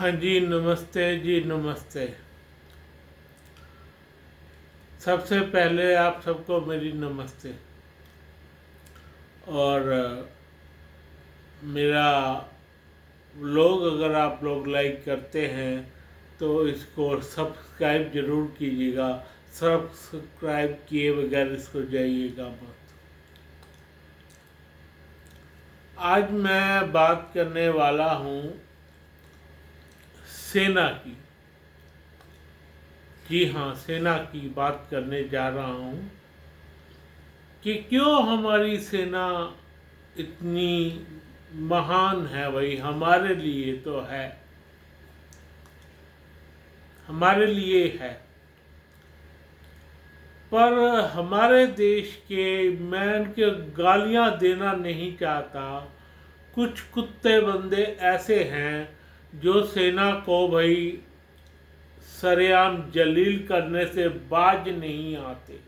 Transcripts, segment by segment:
हाँ जी, नमस्ते जी, नमस्ते। सबसे पहले आप सबको मेरी नमस्ते। और मेरा व्लॉग अगर आप लोग लाइक करते हैं तो इसको सब्सक्राइब ज़रूर कीजिएगा। सब्सक्राइब किए बगैर इसको जाइएगा मत। आज मैं बात करने वाला हूँ सेना की। जी हाँ, सेना की बात करने जा रहा हूँ कि क्यों हमारी सेना इतनी महान है। भाई, हमारे लिए तो है, हमारे लिए है, पर हमारे देश के, मैं उनके गालियां देना नहीं चाहता, कुछ कुत्ते बंदे ऐसे हैं जो सेना को भाई सरेआम जलील करने से बाज नहीं आते।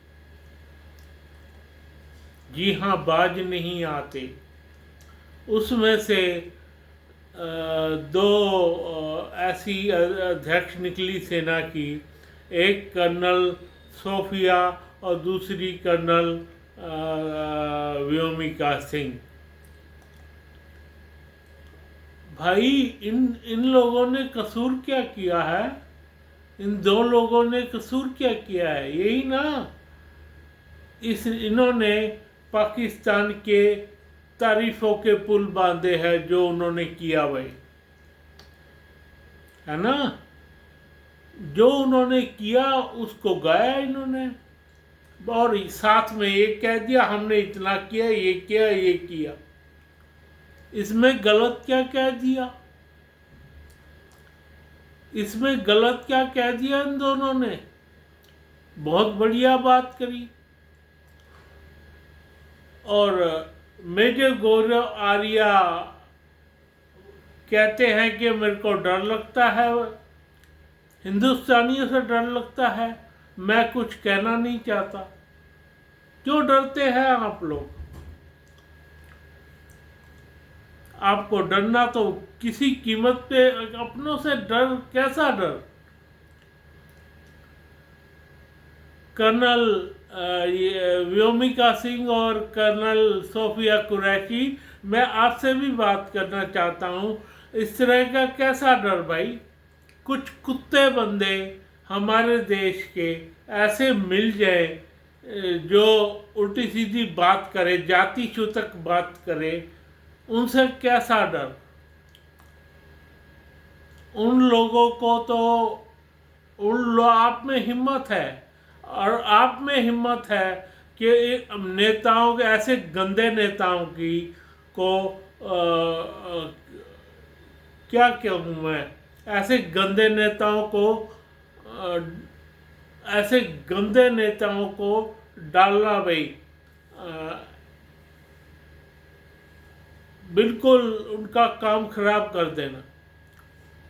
जी हाँ, बाज नहीं आते। उसमें से दो ऐसी अध्यक्ष निकली सेना की, एक कर्नल सोफिया और दूसरी कर्नल व्योमिका सिंह। भाई, इन इन लोगों ने कसूर क्या किया है? इन दो लोगों ने कसूर क्या किया है? यही ना, इन्होंने पाकिस्तान के तारीफों के पुल बांधे हैं जो उन्होंने किया भाई, है ना। जो उन्होंने किया उसको गाया इन्होंने, और साथ में ये कह दिया हमने इतना किया, ये किया, ये किया। इसमें गलत क्या कह दिया? इसमें गलत क्या कह दिया इन दोनों ने? बहुत बढ़िया बात करी। और मेजर गौरव आर्या कहते हैं कि मेरे को डर लगता है, हिंदुस्तानियों से डर लगता है, मैं कुछ कहना नहीं चाहता। क्यों डरते हैं आप लोग? आपको डरना तो किसी कीमत पे, अपनों से डर, कैसा डर? कर्नल व्योमिका सिंह और कर्नल सोफिया कुरैशी, मैं आपसे भी बात करना चाहता हूँ, इस तरह का कैसा डर भाई? कुछ कुत्ते बंदे हमारे देश के ऐसे मिल जाए जो उल्टी सीधी बात करे, जाति सूचक बात करे, उनसे कैसा डर? उन लोगों को तो आप में हिम्मत है, और आप में हिम्मत है कि नेताओं के, ऐसे गंदे नेताओं की को क्या कहूँ मैं, ऐसे गंदे नेताओं को ऐसे गंदे नेताओं को डालना भाई, बिल्कुल उनका काम खराब कर देना।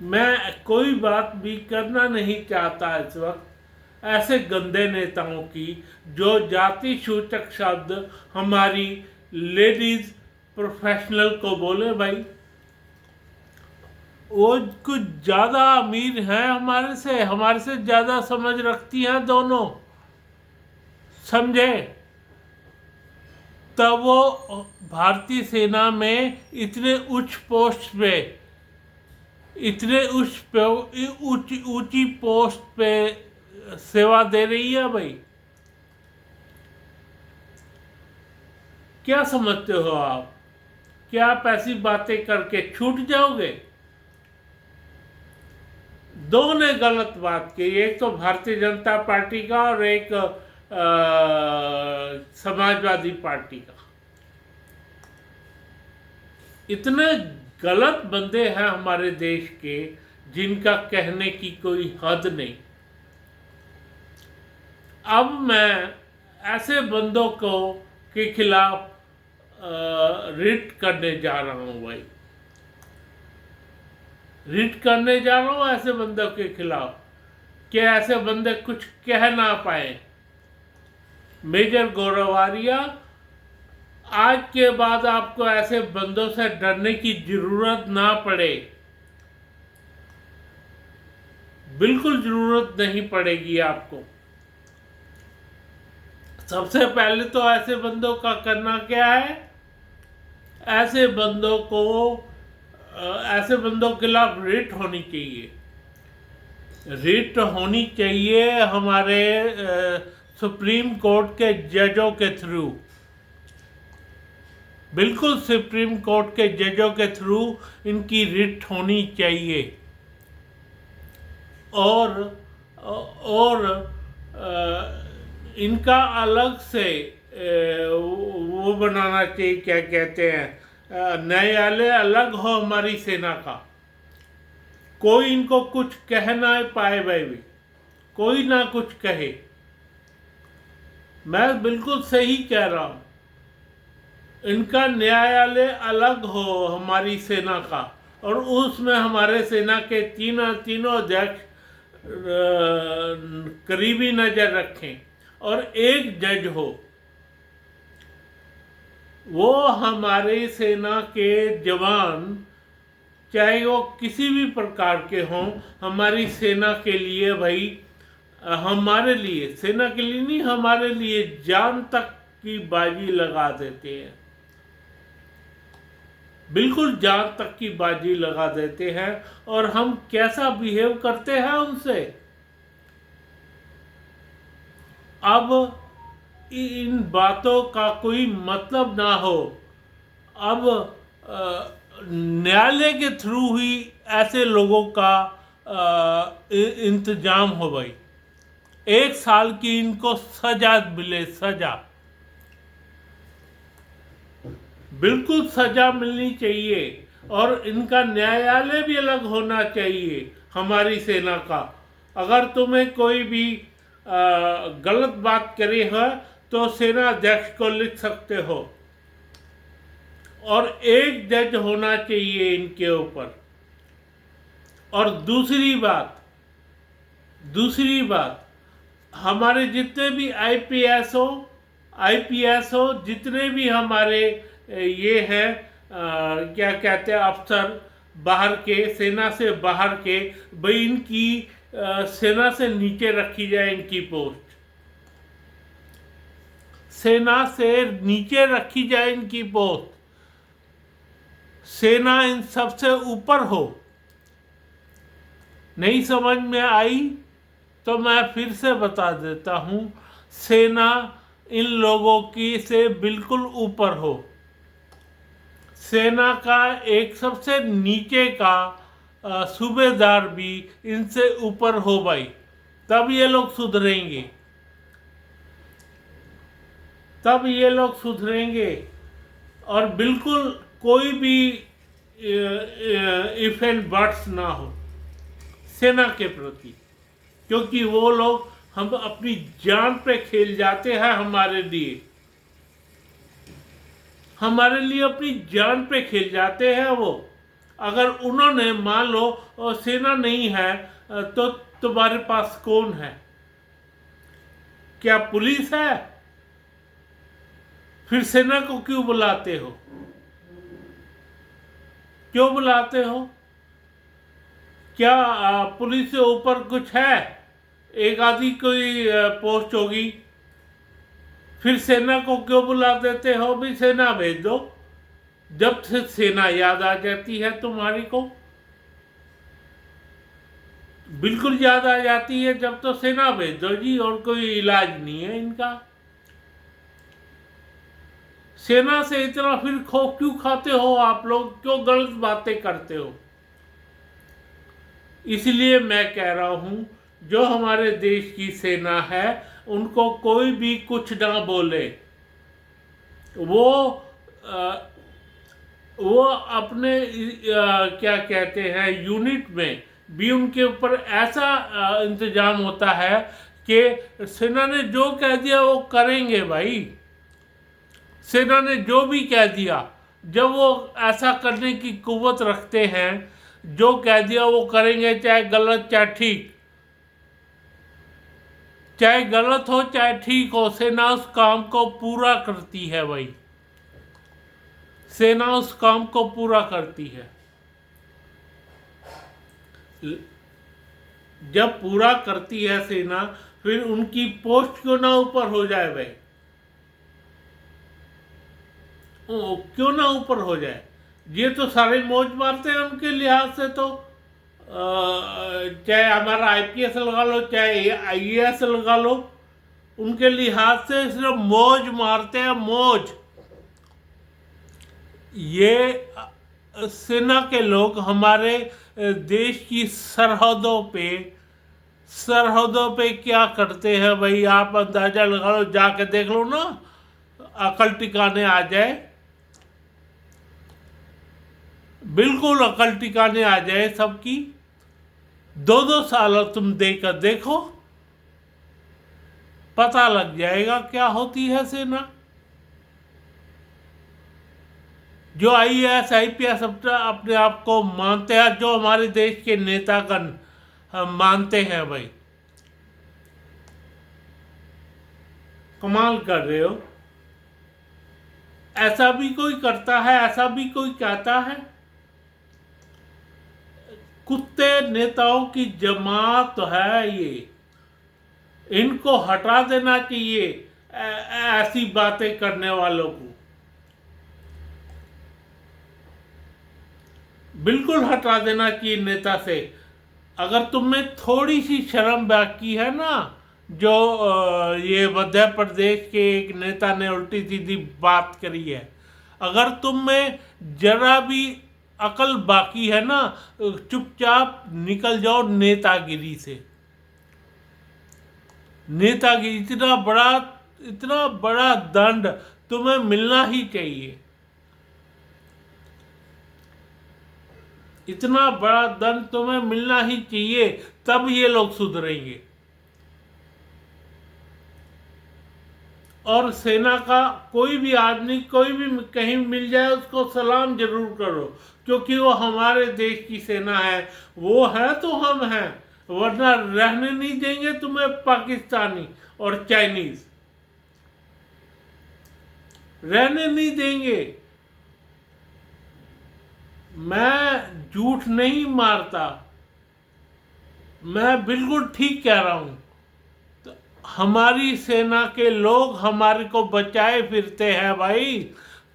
मैं कोई बात भी करना नहीं चाहता इस वक्त ऐसे गंदे नेताओं की, जो जाति सूचक शब्द हमारी लेडीज प्रोफेशनल को बोले भाई। वो कुछ ज़्यादा अमीर हैं हमारे से ज़्यादा समझ रखती हैं दोनों, समझे? तब वो भारतीय सेना में इतने उच्च पोस्ट पे, इतने ऊंची पोस्ट पे सेवा दे रही है भाई। क्या समझते हो आप? क्या आप ऐसी बातें करके छूट जाओगे? दो ने गलत बात की, एक तो भारतीय जनता पार्टी का और एक समाजवादी पार्टी का। इतने गलत बंदे हैं हमारे देश के, जिनका कहने की कोई हद नहीं। अब मैं ऐसे बंदों को के खिलाफ रिट करने जा रहा हूँ भाई, रिट करने जा रहा हूँ ऐसे बंदों के खिलाफ कि ऐसे बंदे कुछ कह ना पाए। मेजर गौरव आर्या, आज के बाद आपको ऐसे बंदों से डरने की जरूरत ना पड़े। बिल्कुल ज़रूरत नहीं पड़ेगी आपको। सबसे पहले तो ऐसे बंदों का करना क्या है, ऐसे बंदों को ऐसे बंदों के खिलाफ रिट होनी चाहिए। रिट होनी चाहिए हमारे सुप्रीम कोर्ट के जजों के थ्रू। बिल्कुल सुप्रीम कोर्ट के जजों के थ्रू इनकी रिट होनी चाहिए। और इनका अलग से वो बनाना चाहिए, क्या कहते हैं, न्यायालय अलग हो हमारी सेना का। कोई इनको कुछ कह ना पाए भाई भी, कोई ना कुछ कहे। मैं बिल्कुल सही कह रहा हूँ, इनका न्यायालय अलग हो हमारी सेना का, और उसमें हमारे सेना के तीनों अध्यक्ष करीबी नज़र रखें, और एक जज हो, वो हमारे सेना के जवान चाहे वो किसी भी प्रकार के हों, हमारी सेना के लिए भाई, हमारे लिए, सेना के लिए नहीं, हमारे लिए जान तक की बाजी लगा देते हैं। बिल्कुल जान तक की बाजी लगा देते हैं। और हम कैसा बिहेव करते हैं उनसे। अब इन बातों का कोई मतलब ना हो। अब न्यायालय के थ्रू ही ऐसे लोगों का इंतजाम हो भाई। 1 साल की इनको सजा मिले, सजा, बिल्कुल सजा मिलनी चाहिए। और इनका न्यायालय भी अलग होना चाहिए हमारी सेना का। अगर तुम्हें कोई भी गलत बात करी है तो सेना अध्यक्ष को लिख सकते हो, और एक जज होना चाहिए इनके ऊपर। और दूसरी बात, हमारे जितने भी आईपीएस हो, जितने भी हमारे ये हैं, क्या कहते हैं, अफसर बाहर के, सेना से बाहर के, भाई इनकी सेना से नीचे रखी जाए इनकी पोस्ट। सेना से नीचे रखी जाए इनकी पोस्ट। सेना इन सबसे ऊपर हो। नहीं समझ में आई तो मैं फिर से बता देता हूँ, सेना इन लोगों की से बिल्कुल ऊपर हो। सेना का एक सबसे नीचे का सूबेदार भी इनसे ऊपर हो भाई, तब ये लोग सुधरेंगे, तब ये लोग सुधरेंगे। और बिल्कुल कोई भी इफ एंड बट्स ना हो सेना के प्रति, क्योंकि वो लोग हम अपनी जान पे खेल जाते हैं हमारे लिए, हमारे लिए अपनी जान पे खेल जाते हैं वो। अगर उन्होंने मान लो सेना नहीं है तो तुम्हारे पास कौन है? क्या पुलिस है? फिर सेना को क्यों बुलाते हो? क्यों बुलाते हो? क्या पुलिस से ऊपर कुछ है? एक आधी कोई पोस्ट होगी, फिर सेना को क्यों बुला देते हो? भी सेना भेज दो। जब से सेना याद आ जाती है तुम्हारी को, बिल्कुल याद आ जाती है जब, तो सेना भेज दो जी, और कोई इलाज नहीं है इनका। सेना से इतना फिर खौफ क्यों खाते हो आप लोग? क्यों गलत बातें करते हो? इसलिए मैं कह रहा हूं, जो हमारे देश की सेना है उनको कोई भी कुछ ना बोले। वो अपने क्या कहते हैं, यूनिट में भी उनके ऊपर ऐसा इंतजाम होता है कि सेना ने जो कह दिया वो करेंगे भाई। सेना ने जो भी कह दिया, जब वो ऐसा करने की कुव्वत रखते हैं, जो कह दिया वो करेंगे, चाहे गलत चाहे ठीक, चाहे गलत हो चाहे ठीक हो, सेना उस काम को पूरा करती है भाई। सेना उस काम को पूरा करती है। जब पूरा करती है सेना, फिर उनकी पोस्ट क्यों ना ऊपर हो जाए भाई? क्यों ना ऊपर हो जाए? ये तो सारे मौज मारते हैं उनके लिहाज से तो। चाहे हमारा आईपीएस लगा लो, चाहे आईएएस लगा लो, उनके लिहाज से सिर्फ मौज मारते हैं, मौज। ये सेना के लोग हमारे देश की सरहदों पे क्या करते हैं भाई, आप अंदाजा लगा लो, जाके देख लो ना, अकल टिकाने आ जाए, बिल्कुल अकल टिकाने आ जाए सबकी। 2-2 साल तुम देकर देखो, पता लग जाएगा क्या होती है सेना। जो आईएएस आईपीएस अपने आप को मानते हैं, जो हमारे देश के नेतागण मानते हैं भाई, कमाल कर रहे हो। ऐसा भी कोई करता है? ऐसा भी कोई कहता है? कुत्ते नेताओं की जमात है ये, इनको हटा देना चाहिए ऐसी बातें करने वालों को, बिल्कुल हटा देना चाहिए नेता से। अगर तुम में थोड़ी सी शर्म बाकी है ना, जो ये मध्य प्रदेश के एक नेता ने उल्टी सीधी बात करी है, अगर तुम में जरा भी अकल बाकी है ना, चुपचाप निकल जाओ नेतागिरी से। नेतागिरी, इतना बड़ा दंड तुम्हें मिलना ही चाहिए, इतना बड़ा दंड तुम्हें मिलना ही चाहिए, तब ये लोग सुधरेंगे। और सेना का कोई भी आदमी, कोई भी कहीं मिल जाए, उसको सलाम जरूर करो, क्योंकि वो हमारे देश की सेना है। वो है तो हम हैं, वरना रहने नहीं देंगे तुम्हें पाकिस्तानी और चाइनीज, रहने नहीं देंगे। मैं झूठ नहीं मारता, मैं बिल्कुल ठीक कह रहा हूं। तो हमारी सेना के लोग हमारे को बचाए फिरते हैं भाई,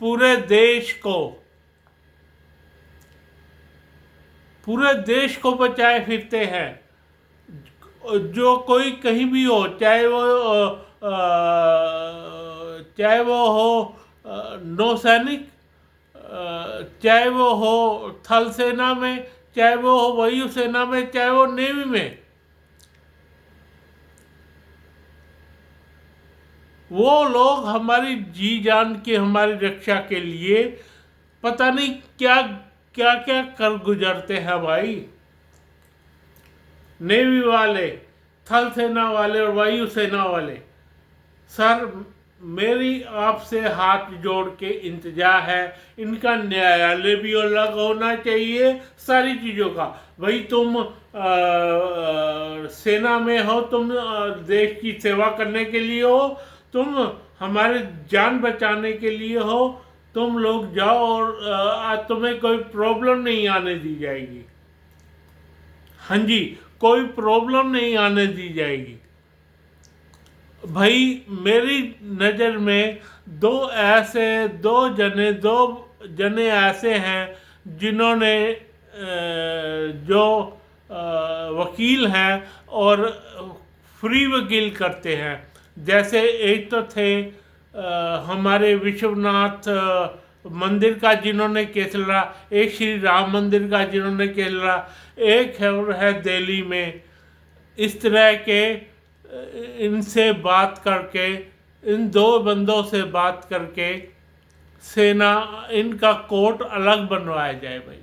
पूरे देश को बचाए फिरते हैं। जो कोई कहीं भी हो, चाहे वो हो नौसैनिक, चाहे वो हो थल सेना में, चाहे वो हो वायु सेना में, चाहे वो नेवी में, वो लोग हमारी जी जान की, हमारी रक्षा के लिए पता नहीं क्या क्या क्या कर गुजरते हैं भाई। नेवी वाले, थल सेना वाले और वायु सेना वाले, सर मेरी आपसे हाथ जोड़ के इंतजार है, इनका न्यायालय भी अलग होना चाहिए सारी चीज़ों का। भाई तुम सेना में हो, तुम देश की सेवा करने के लिए हो, तुम हमारे जान बचाने के लिए हो, तुम लोग जाओ और आज तुम्हें कोई प्रॉब्लम नहीं आने दी जाएगी। हाँ जी, कोई प्रॉब्लम नहीं आने दी जाएगी। भाई मेरी नज़र में दो जने ऐसे हैं जिन्होंने जो वकील हैं और फ्री वकील करते हैं। जैसे एक तो थे हमारे विश्वनाथ मंदिर का जिन्होंने केस लड़ा, एक श्री राम मंदिर का जिन्होंने केस लड़ा, एक है दिल्ली में। इस तरह के इनसे बात करके, इन दो बंदों से बात करके सेना, इनका कोर्ट अलग बनवाया जाए भाई,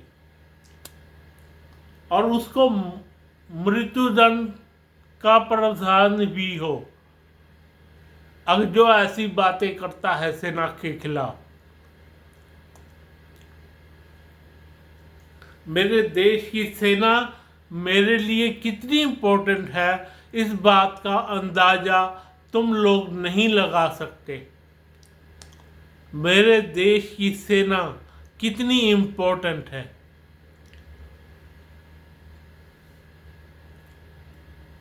और उसको मृत्युदंड का प्रावधान भी हो अगर जो ऐसी बातें करता है सेना के खिलाफ। मेरे देश की सेना मेरे लिए कितनी इम्पोर्टेंट है, इस बात का अंदाजा तुम लोग नहीं लगा सकते। मेरे देश की सेना कितनी इम्पोर्टेंट है।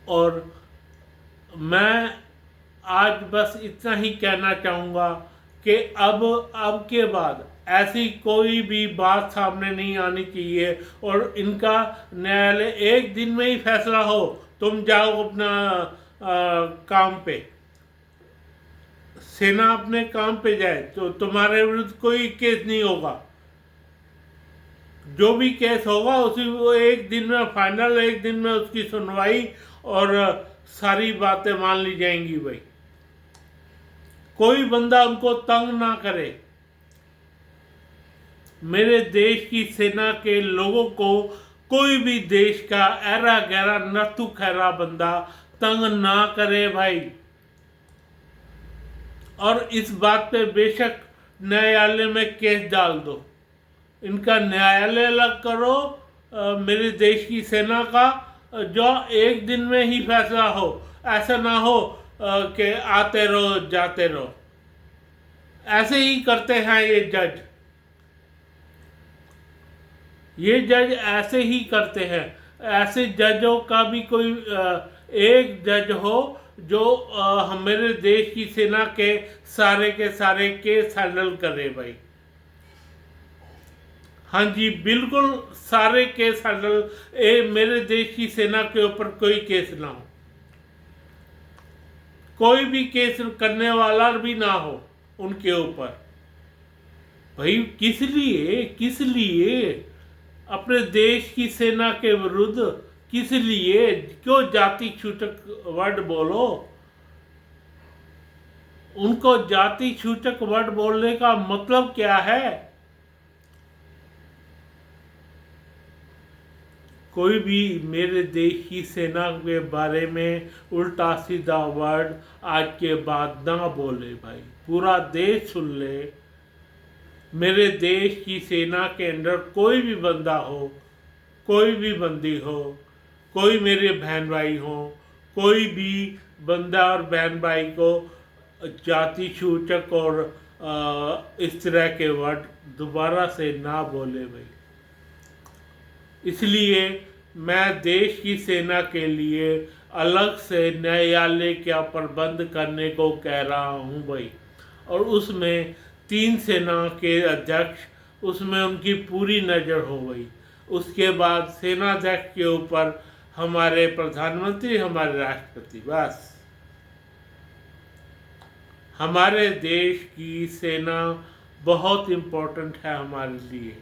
और मैं आज बस इतना ही कहना चाहूँगा कि अब के बाद ऐसी कोई भी बात सामने नहीं आनी चाहिए, और इनका न्यायालय एक दिन में ही फैसला हो, तुम जाओ अपना काम पे, सेना अपने काम पे जाए, तो तुम्हारे विरुद्ध कोई केस नहीं होगा। जो भी केस होगा उसी वो एक दिन में फाइनल, एक दिन में उसकी सुनवाई और सारी बातें मान ली जाएंगी भाई। कोई बंदा उनको तंग ना करे। मेरे देश की सेना के लोगों को कोई भी देश का ऐरा गहरा नत्थु खैरा बंदा तंग ना करे भाई। और इस बात पे बेशक न्यायालय में केस डाल दो, इनका न्यायालय अलग करो, मेरे देश की सेना का, जो एक दिन में ही फैसला हो। ऐसा ना हो कि आते रहो जाते रहो। ऐसे ही करते हैं ये जज, ये जज ऐसे ही करते हैं। ऐसे जजों का भी कोई एक जज हो जो मेरे देश की सेना के सारे केस हैंडल करे भाई। हाँ जी, बिल्कुल सारे केस हैंडल, मेरे देश की सेना के ऊपर कोई केस ना हो, कोई भी केस करने वाला भी ना हो उनके ऊपर भाई। किस लिए अपने देश की सेना के विरुद्ध, किस लिए, क्यों जाति सूचक वर्ड बोलो? उनको जाति सूचक वर्ड बोलने का मतलब क्या है? कोई भी मेरे देश की सेना के बारे में उल्टा सीधा वर्ड आज के बाद ना बोले भाई। पूरा देश सुन ले, मेरे देश की सेना के अंदर कोई भी बंदा हो, कोई भी बंदी हो, कोई मेरे बहन भाई हो, कोई भी बंदा और बहन भाई को जाति सूचक और इस तरह के वर्ड दोबारा से ना बोले भाई। इसलिए मैं देश की सेना के लिए अलग से न्यायालय का प्रबंध करने को कह रहा हूँ भाई। और उसमें 3 सेना के अध्यक्ष, उसमें उनकी पूरी नज़र हो गई। उसके बाद सेनाध्यक्ष के ऊपर हमारे प्रधानमंत्री, हमारे राष्ट्रपति, बस। हमारे देश की सेना बहुत इम्पोर्टेंट है हमारे लिए,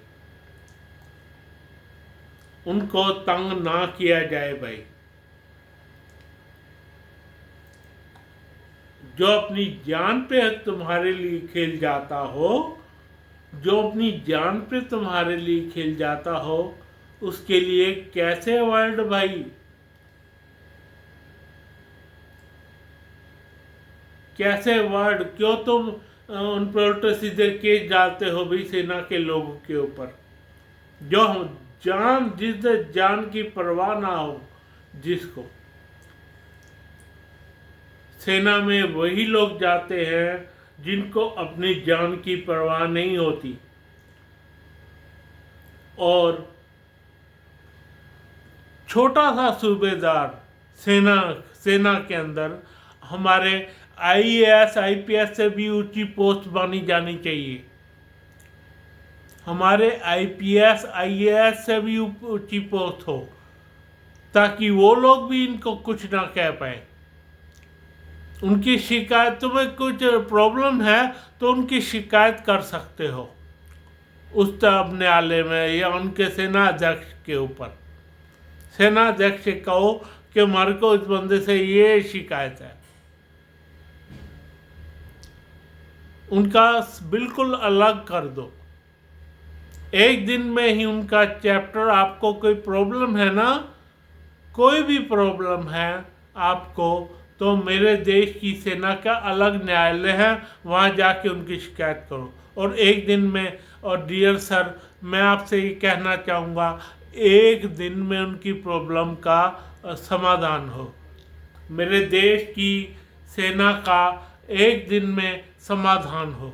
उनको तंग ना किया जाए भाई। जो अपनी जान पे तुम्हारे लिए खेल जाता हो, जो अपनी जान पे तुम्हारे लिए खेल जाता हो, उसके लिए कैसे वर्ड भाई, कैसे वर्ड? क्यों तुम उन पर उल्टे सीधे केस डालते हो भाई सेना के लोगों के ऊपर? जो जिस जान की परवाह ना हो जिसको, सेना में वही लोग जाते हैं जिनको अपनी जान की परवाह नहीं होती। और छोटा सा सूबेदार सेना के अंदर हमारे IAS IPS से भी ऊंची पोस्ट बनी जानी चाहिए। हमारे IPS IAS से भी ऊंची पोस्ट हो, ताकि वो लोग भी इनको कुछ ना कह पाए। उनकी शिकायत, तुम्हें कुछ प्रॉब्लम है तो उनकी शिकायत कर सकते हो उस न्यायालय में या उनके सेनाध्यक्ष के ऊपर। सेनाध्यक्ष से कहो कि हमारे को इस बंदे से ये शिकायत है। उनका बिल्कुल अलग कर दो, एक दिन में ही उनका चैप्टर। आपको कोई प्रॉब्लम है ना, कोई भी प्रॉब्लम है आपको, तो मेरे देश की सेना का अलग न्यायालय है, वहाँ जाके उनकी शिकायत करो और एक दिन में। और डियर सर, मैं आपसे ये कहना चाहूँगा, एक दिन में उनकी प्रॉब्लम का समाधान हो। मेरे देश की सेना का एक दिन में समाधान हो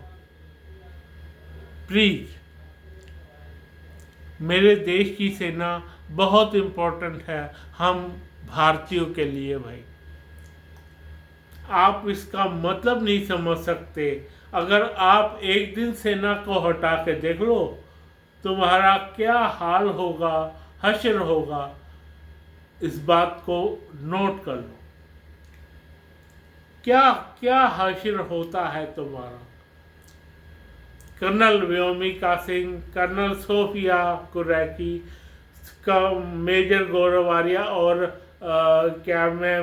प्लीज़। मेरे देश की सेना बहुत इम्पोर्टेंट है। हम भारतीयों के लिए भाई। आप इसका मतलब नहीं समझ सकते। अगर आप एक दिन सेना को हटा के देख लो, तुम्हारा क्या हाल होगा, हश्र होगा। इस बात को नोट कर लो, क्या क्या हश्र होता है तुम्हारा। Colonel Vyomika Singh, colonel Sofia Qureshi, major Gaurav Arya और क्या मैं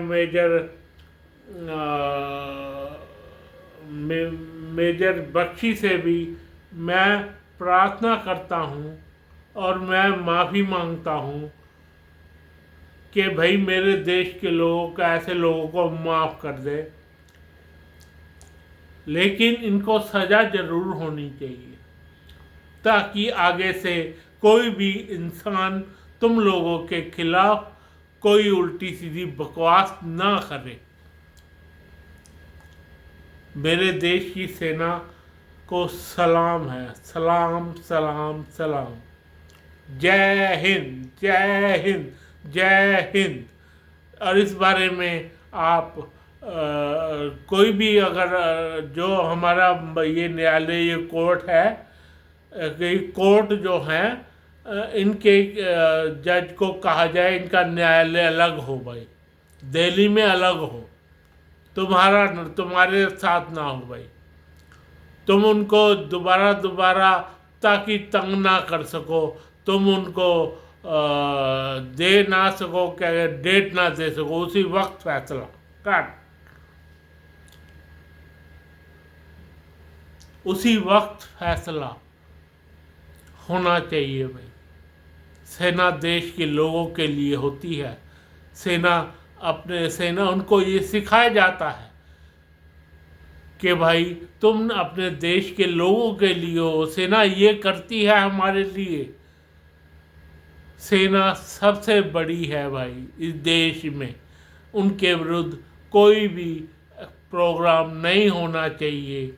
मेजर बख्शी से भी मैं प्रार्थना करता हूँ और मैं माफ़ी मांगता हूँ कि भाई मेरे देश के लोगों को, ऐसे लोगों को माफ़ कर दे। लेकिन इनको सज़ा ज़रूर होनी चाहिए, ताकि आगे से कोई भी इंसान तुम लोगों के खिलाफ कोई उल्टी सीधी बकवास ना करे। मेरे देश की सेना को सलाम है, सलाम सलाम सलाम। जय हिंद, जय हिंद, जय हिंद। और इस बारे में आप कोई भी अगर जो हमारा ये न्यायालय, ये कोर्ट है, कोर्ट जो है, इनके जज को कहा जाए इनका न्यायालय अलग हो भाई, दिल्ली में अलग हो, तुम्हारे साथ ना हो भाई। तुम उनको दोबारा ताकि तंग ना कर सको, तुम उनको दे ना सको, क्या डेट ना दे सको, उसी वक्त फैसला काट, उसी वक्त फैसला होना चाहिए भाई। सेना देश के लोगों के लिए होती है। सेना उनको ये सिखाया जाता है कि भाई तुम अपने देश के लोगों के लिए हो, सेना ये करती है हमारे लिए। सेना सबसे बड़ी है भाई इस देश में, उनके विरुद्ध कोई भी प्रोग्राम नहीं होना चाहिए।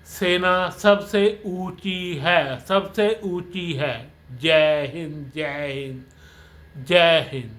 सेना सबसे ऊंची है, सबसे ऊंची है। जय हिंद, जय हिंद, जय हिंद।